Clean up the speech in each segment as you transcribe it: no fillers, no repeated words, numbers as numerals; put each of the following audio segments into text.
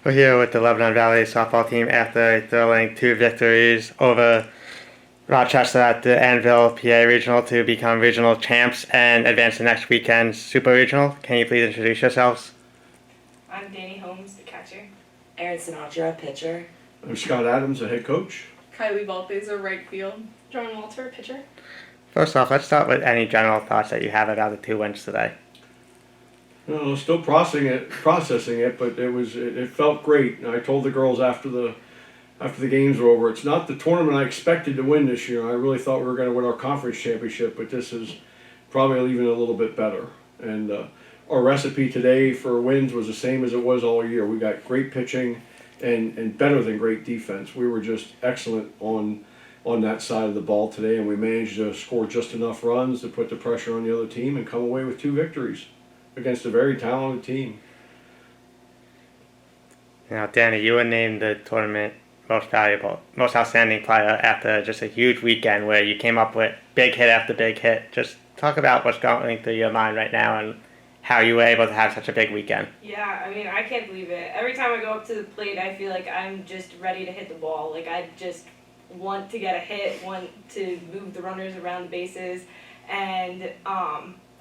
We're here with the Lebanon Valley softball team after throwing 2 victories over Rochester at the Annville PA Regional to become regional champs and advance to next weekend's Super Regional. Can you please introduce yourselves? I'm Danny Holmes, the catcher. Aaron Sinatra, pitcher. I'm Scott Adams, the head coach. Kylie Balthaser, right field. Jordan Walter, pitcher. First off, let's start with any general thoughts that you have about the 2 wins today. Still processing it, but it felt great. And I told the girls after the games were over, it's not the tournament I expected to win this year. I really thought we were going to win our conference championship, but this is probably even a little bit better. And our recipe today for wins was the same as it was all year. We got great pitching and better than great defense. We were just excellent on that side of the ball today, and we managed to score just enough runs to put the pressure on the other team and come away with 2 victories against a very talented team. Now, Danny, you were named the tournament most outstanding player after just a huge weekend where you came up with big hit after big hit. Just talk about what's going through your mind right now and how you were able to have such a big weekend. Yeah, I mean, I can't believe it. Every time I go up to the plate, I feel like I'm just ready to hit the ball. Like, I just want to get a hit, want to move the runners around the bases, and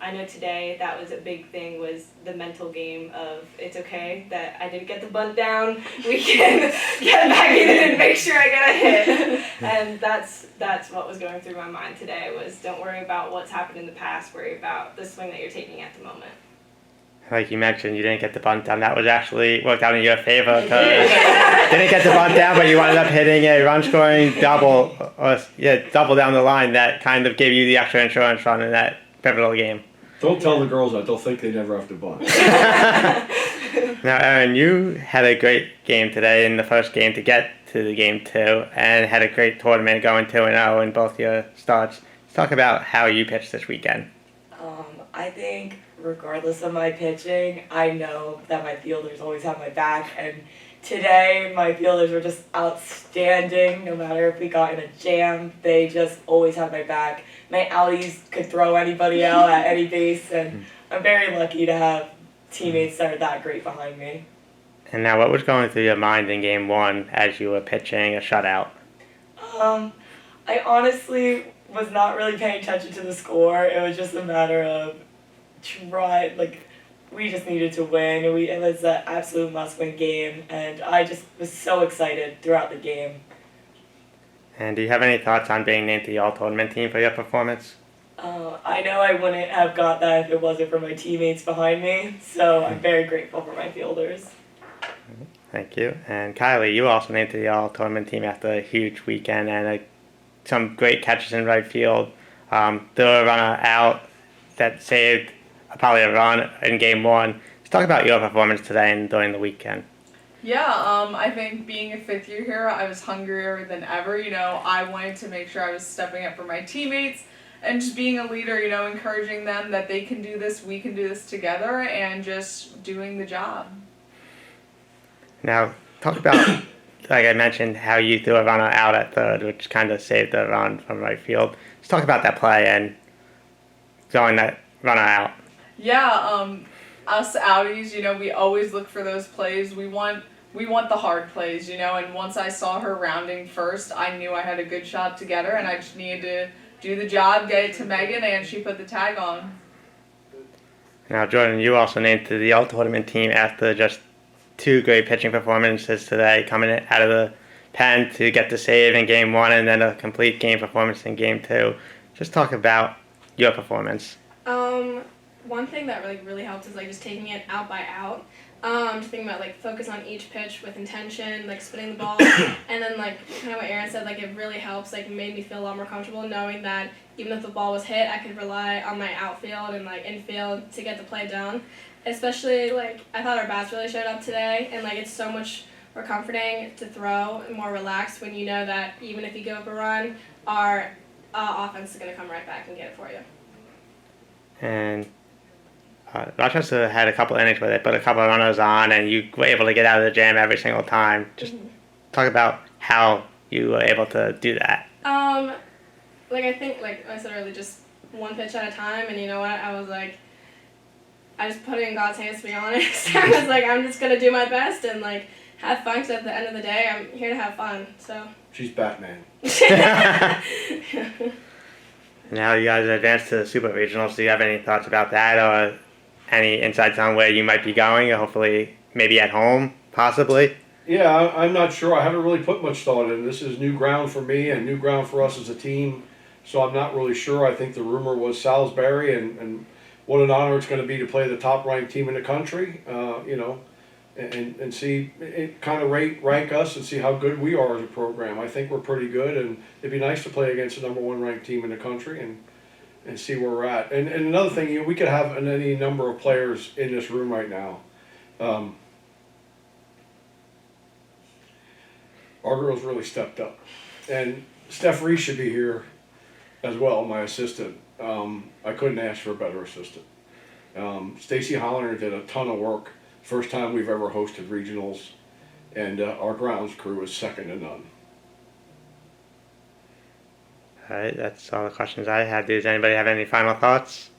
I know today that was a big thing, was the mental game of it's okay that I didn't get the bunt down. We can get back in it and make sure I get a hit. And that's what was going through my mind today, was don't worry about what's happened in the past, worry about the swing that you're taking at the moment. Like you mentioned, you didn't get the bunt down. That was actually worked out in your favor because didn't get the bunt down, but you ended up hitting a run-scoring double down the line that kind of gave you the extra insurance run in that pivotal game. Don't tell the girls that. They'll think they never have to bunt. Now, Aaron, you had a great game today in the first game to get to the game 2 and had a great tournament going 2-0 in both your starts. Let's talk about how you pitched this weekend. I think regardless of my pitching, I know that my fielders always have my back, and today my fielders were just outstanding. No matter if we got in a jam, they just always had my back. My outies could throw anybody out at any base, and I'm very lucky to have teammates that are that great behind me. And now, what was going through your mind in game 1 as you were pitching a shutout? I honestly was not really paying attention to the score. It was just a matter of we just needed to win. It was an absolute must-win game, and I just was so excited throughout the game. And do you have any thoughts on being named to the all-tournament team for your performance? I know I wouldn't have got that if it wasn't for my teammates behind me, so I'm very grateful for my fielders. Thank you. And Kylie, you were also named to the all-tournament team after a huge weekend and some great catches in right field. There were a runner out that saved probably a run in game 1. Let's talk about your performance today and during the weekend. Yeah, I think being a 5th year here, I was hungrier than ever. I wanted to make sure I was stepping up for my teammates and just being a leader, encouraging them that they can do this, we can do this together, and just doing the job. Now, talk about, like I mentioned, how you threw a runner out at third, which kind of saved the run from right field. Let's talk about that play and throwing that runner out. Yeah, us outies, we always look for those plays. We want the hard plays, and once I saw her rounding first, I knew I had a good shot to get her, and I just needed to do the job, get it to Megan, and she put the tag on. Now, Jordan, you also named to the all-tournament team after just 2 great pitching performances today, coming out of the pen to get the save in game 1 and then a complete game performance in game 2. Just talk about your performance. One thing that really helped is just taking it out by out. Just thinking about focus on each pitch with intention, spinning the ball, and then kind of what Aaron said, it really helps, made me feel a lot more comfortable knowing that even if the ball was hit, I could rely on my outfield and infield to get the play done. Especially I thought our bats really showed up today, and it's so much more comforting to throw and more relaxed when you know that even if you give up a run, our offense is going to come right back and get it for you. And Rochester had a couple innings where they put a couple of runners on, and you were able to get out of the jam every single time. Just talk about how you were able to do that. I think, I said earlier, just one pitch at a time, and you know what? I was I just put it in God's hands, to be honest. I was I'm just going to do my best and, have fun. Because at the end of the day, I'm here to have fun. So. She's Batman. Now you guys advanced to the Super Regionals. Do you have any thoughts about that, or any insights on where you might be going? Hopefully, maybe at home, possibly. Yeah, I'm not sure. I haven't really put much thought in. This is new ground for me and new ground for us as a team. So I'm not really sure. I think the rumor was Salisbury, and what an honor it's going to be to play the top-ranked team in the country. And see it kind of rank us and see how good we are as a program. I think we're pretty good, and it'd be nice to play against the number 1 ranked team in the country and see where we're at. And another thing, we could have any number of players in this room right now. Our girls really stepped up, and Steph Reese should be here as well, my assistant. I couldn't ask for a better assistant. Stacy Hollander did a ton of work. First time we've ever hosted regionals, and our grounds crew is second to none. All right, that's all the questions I had. Does anybody have any final thoughts?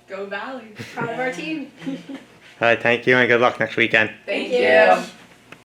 Go Valley. Proud of our team. All right, thank you, and good luck next weekend. Thank you. you.